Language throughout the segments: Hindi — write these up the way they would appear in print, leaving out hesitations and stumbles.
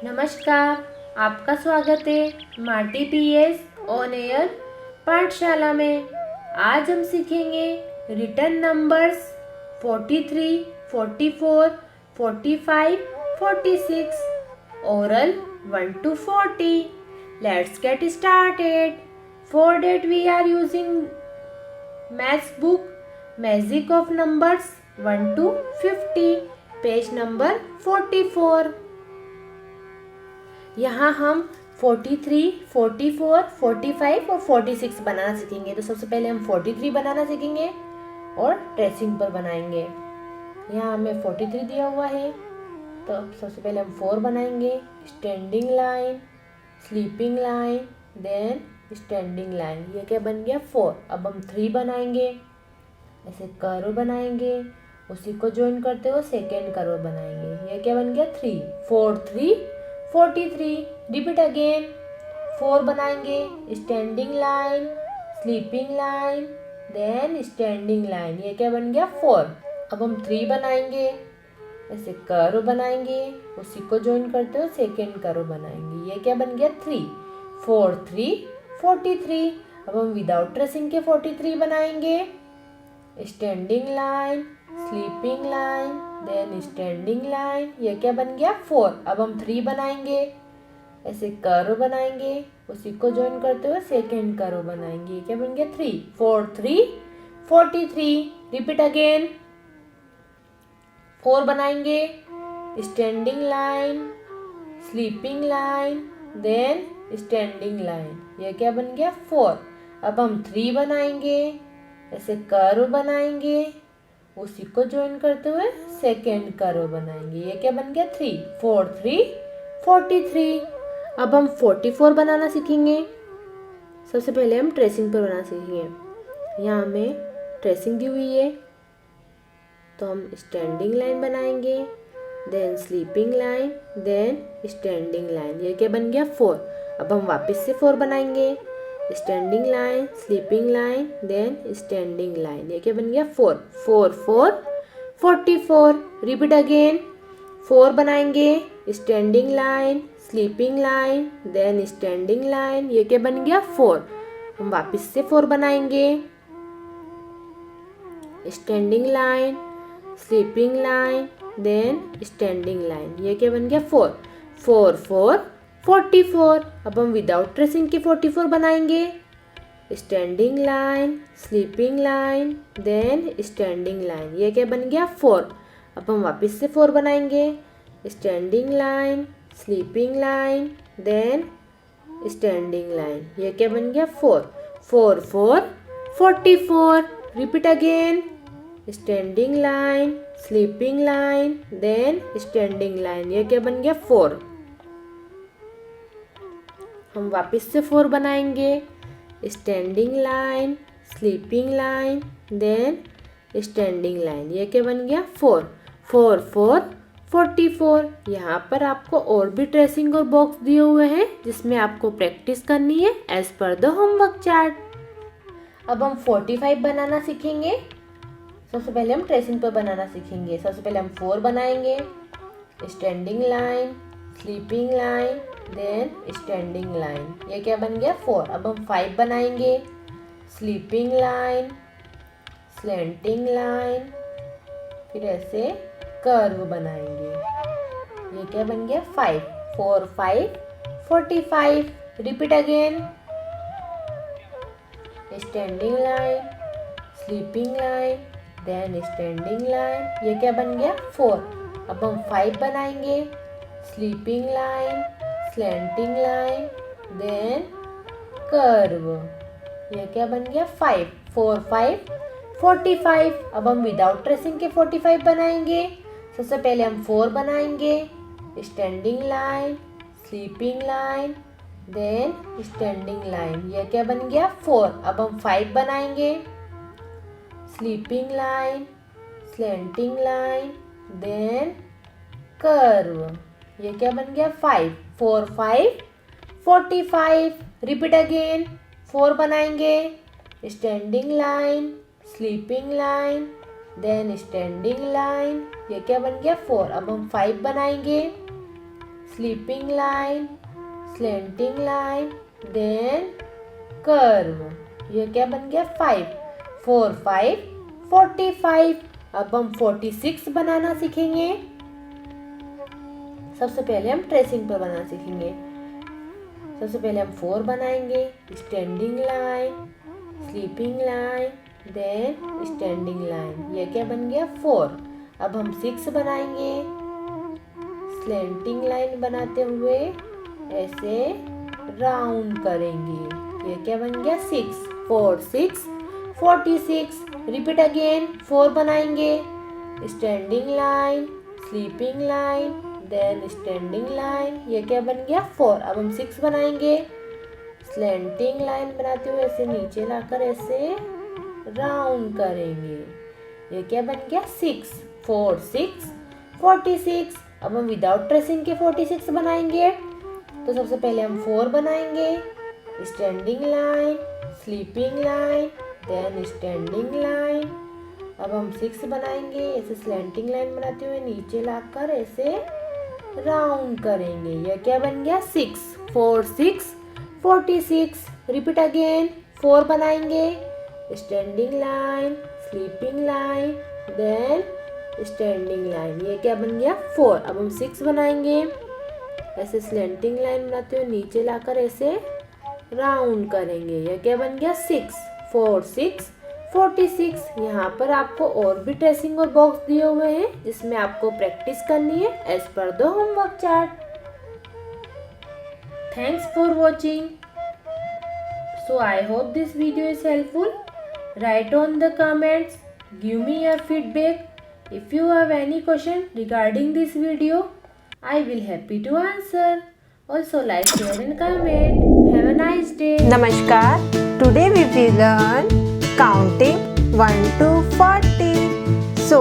नमस्कार, आपका स्वागत है माटी पीएस ऑन एयर पाठशाला में। आज हम सीखेंगे written numbers 43, 44, 45, 46, oral 1 to 40. Let's get started. For that we are using maths book Magic of Numbers 1 to 50, page number 44. यहाँ हम 43, 44, 45 और 46 बनाना सीखेंगे। तो सबसे पहले हम 43 बनाना सीखेंगे और ट्रेसिंग पर बनाएंगे। यहाँ हमें 43 दिया हुआ है, तो सबसे पहले हम 4 बनाएंगे, standing line, sleeping line, then standing line. ये क्या बन गया 4। अब हम 3 बनाएंगे, ऐसे कर्व बनाएंगे, उसी को ज्वाइन करते हुए सेकेंड कर्व बनाएंगे। ये क्या बन गया 3, 4, 3, 43। रिपीट अगेन, 4 बनाएंगे, standing line, sleeping line, then standing line. ये क्या बन गया 4। अब हम 3 बनाएंगे, ऐसे कर्व बनाएंगे, उसी को ज्वाइन करते हुए सेकेंड कर्व बनाएंगे। ये क्या बन गया 3, 4, 3, 43। अब हम विदाउट ट्रेसिंग के 43 बनाएंगे, standing line, sleeping line, then standing line. ये क्या बन गया 4। अब हम 3 बनाएंगे, ऐसे कर्व बनाएंगे, उसी को ज्वाइन करते हुए सेकेंड कर्व बनाएंगे। ये क्या बन गया 3, 4, 3, 43। रिपीट अगेन, 4 बनाएंगे, standing line, sleeping line, then standing line. ये क्या बन गया 4। अब हम 3 बनाएंगे, ऐसे कर्व बनाएंगे, उसी को ज्वाइन करते हुए सेकेंड कर्व बनाएंगे। ये क्या बन गया 3, 4, 3, 43। अब हम 44 बनाना सीखेंगे। सबसे पहले हम ट्रेसिंग पर बनाना सीखेंगे। यहाँ हमें ट्रेसिंग दी हुई है, तो हम स्टैंडिंग लाइन बनाएंगे, then sleeping line, then standing line. ये क्या बन गया 4। अब हम वापस से 4 बनाएंगे, standing line, sleeping line, then standing line. ये क्या बन गया 4, 4, 4, 44। रिपीट अगेन, 4 बनाएंगे, standing line, sleeping line, then standing line. ये क्या बन गया 4। हम वापस से 4 बनाएंगे, standing line, sleeping line, then standing line. ये क्या बन गया 4, 4, 4, 44। अब हम विदाउट ट्रेसिंग के 44 बनाएंगे, standing line, sleeping line, then standing line. ये क्या बन गया 4। अब हम वापस से 4 बनाएंगे, standing line, sleeping line, then standing line. ये क्या बन गया 4, 4, 4, 44। Repeat again, standing line, sleeping line, then standing line. ये क्या बन गया 4। हम वापस से 4 बनाएंगे, standing line, sleeping line, then standing line. ये क्या बन गया 4, 4, 4, 44। यहाँ पर आपको और भी ट्रेसिंग और बॉक्स दिए हुए हैं, जिसमें आपको प्रैक्टिस करनी है as per the homework chart. अब हम 45 बनाना सीखेंगे। सबसे पहले हम ट्रेसिंग पर बनाना सीखेंगे। सबसे पहले हम 4 बनाएंगे, standing line, sleeping line, then standing line. ये क्या बन गया 4। अब हम 5 बनाएंगे, स्लीपिंग लाइन, स्लैंटिंग लाइन, फिर ऐसे कर्व बनाएंगे। ये क्या बन गया 5, 4, 5, 45। Repeat again, standing line, sleeping line, then standing line. ये क्या बन गया 4। अब हम 5 बनाएंगे, sleeping line, slanting line, then curve. ये क्या बन गया 5, 4, 5, 45। अब हम विदाउट ट्रेसिंग के 45 बनाएंगे। सबसे पहले हम 4 बनाएंगे, standing line, sleeping line, then standing line. ये क्या बन गया 4। अब हम 5 बनाएंगे। Sleeping line, slanting line, then curve. ये क्या बन गया 5। 4 5 45। Repeat again. 4 बनाएंगे, standing line, sleeping line, then standing line. ये क्या बन गया 4। अब हम 5 बनाएंगे। Sleeping line, slanting line, then curve. ये क्या बन गया 5। 4 5 45। अब हम 46 बनाना सीखेंगे। सबसे पहले हम ट्रेसिंग पर बनाना सीखेंगे। सबसे पहले हम 4 बनाएंगे, standing line, sleeping line, then standing line. ये क्या बन गया 4। अब हम 6 बनाएंगे। स्लैंटिंग लाइन बनाते हुए ऐसे राउंड करेंगे। ये क्या बन गया 6। 4 6 46। Repeat again. 4 बनाएंगे, standing line, sleeping line, then standing line. ये क्या बन गया 4। अब हम 6 बनाएंगे। स्लैंटिंग लाइन बनाते हुए ऐसे नीचे लाकर ऐसे राउंड करेंगे। ये क्या बन गया 6। 4 6 46। अब हम विदाउट ट्रेसिंग के 46 बनाएंगे। तो सबसे पहले हम 4 बनाएंगे, standing line, sleeping line, then standing line. अब हम 6 बनाएंगे, ऐसे स्लैंटिंग लाइन बनाते हुए नीचे लाकर ऐसे राउंड करेंगे। यह क्या बन गया 6। 4 6 46। Repeat again. 4 बनाएंगे, standing line, sleeping line, then standing line. ये क्या बन गया 4। अब हम 6 बनाएंगे, ऐसे स्लैंटिंग लाइन बनाते हुए नीचे लाकर ऐसे राउंड करेंगे। यह क्या बन गया 6। 4 6 46। यहाँ पर आपको और भी ट्रेसिंग और बॉक्स दिए हुए हैं जिसमें आपको प्रैक्टिस करनी है as per the homework chart. Thanks for watching. So I hope this video is helpful. Write on the comments. Give me your feedback. If you have any question regarding this video, I will happy to answer. Also like, share and comment. Have a nice day. Namaskar. Today we will learn counting 1 to 40. So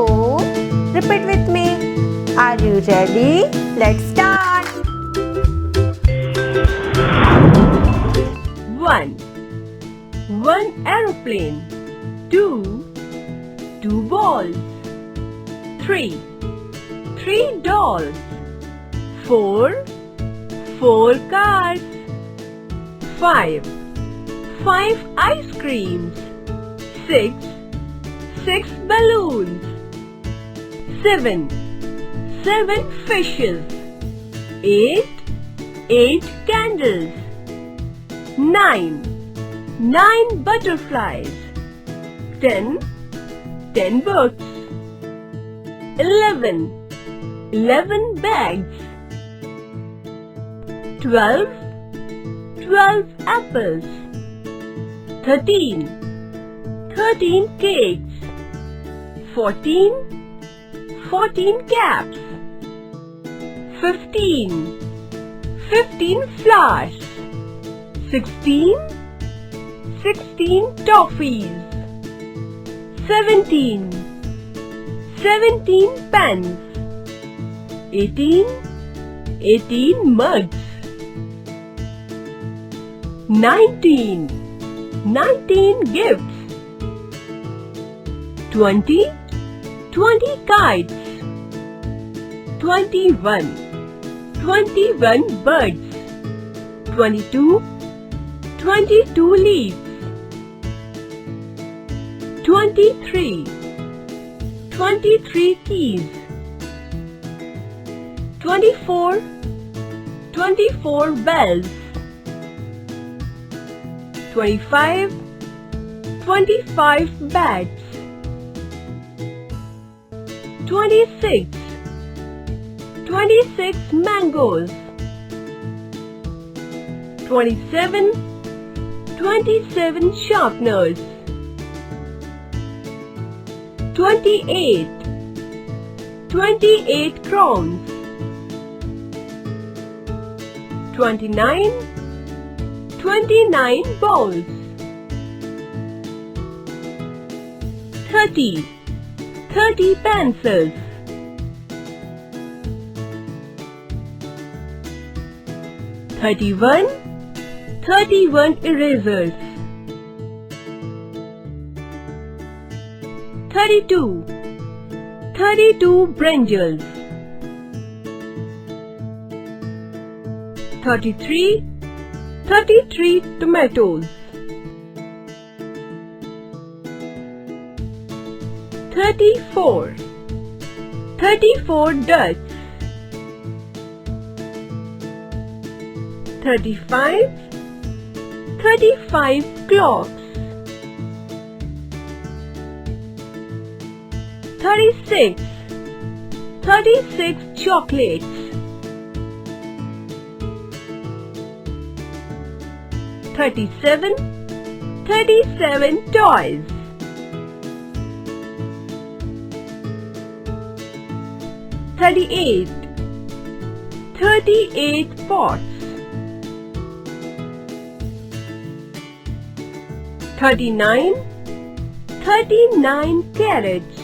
repeat with me. Are you ready? Let's start. 1 aeroplane. 2 balls. 3 dolls. 4 cars. 5 ice creams. 6 balloons. 7 fishes. 8 candles. 9 butterflies. 10 books. 11 bags. 12 apples. 13 cakes. 14 caps. 15 flowers. 16 toffees. 17 pens. 18 mugs. 19 gifts. 20 kites. 21 birds. 22 leaves. 23 keys. 24 bells. 25 bats. 26 mangoes. 27 sharpeners. 28 crowns. 29 29 balls. 30 pencils. 31 erasers. 32 brinjals. 33 tomatoes. 34 ducks. 35 clocks. 36 chocolates. 37 toys. 38 pots. 39 carrots.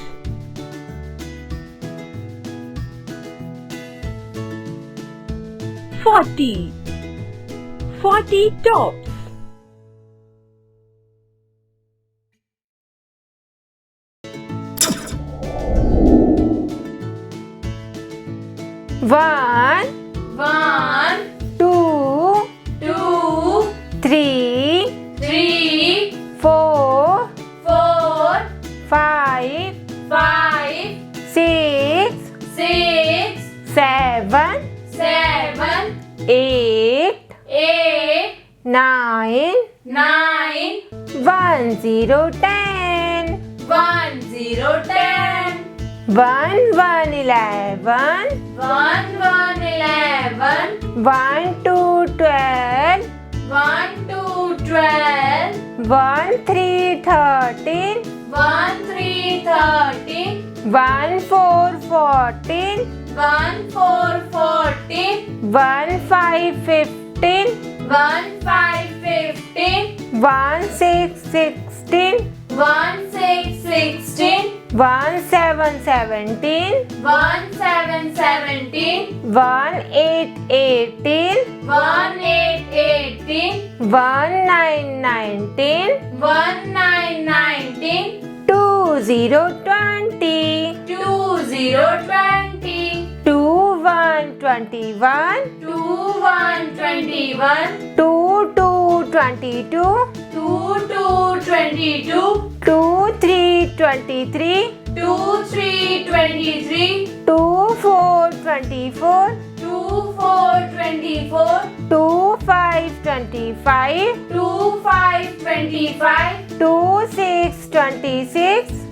40 tops. 1 2 3 4 5 6 7 8 9 10 10 1 11 1 2 12 1 3 13 1 4 14 1 5 15 1 6 16 1 7 17 1 8 18 1 9 19 2 0 20 2 1 21 2 2 22 2 3 23 2 4 24 2 5 25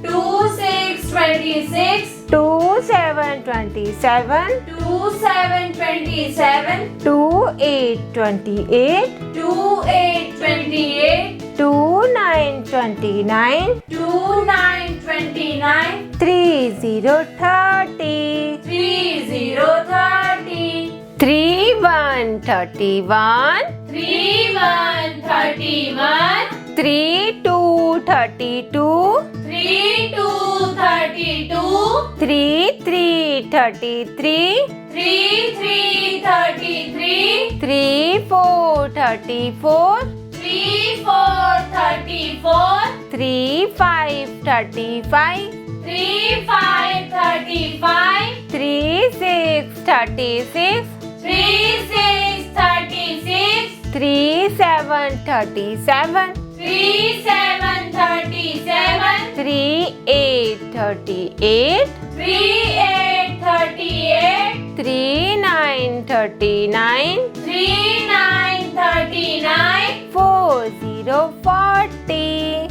2 6 26 2 7 27 2 8 28 2 9 29 3 0 30 3 1 31 3 2 32 3 3 33 3 4 34 3 5 35 3 6 36 3 7 37 3 8 38 3 9 39 4 0 40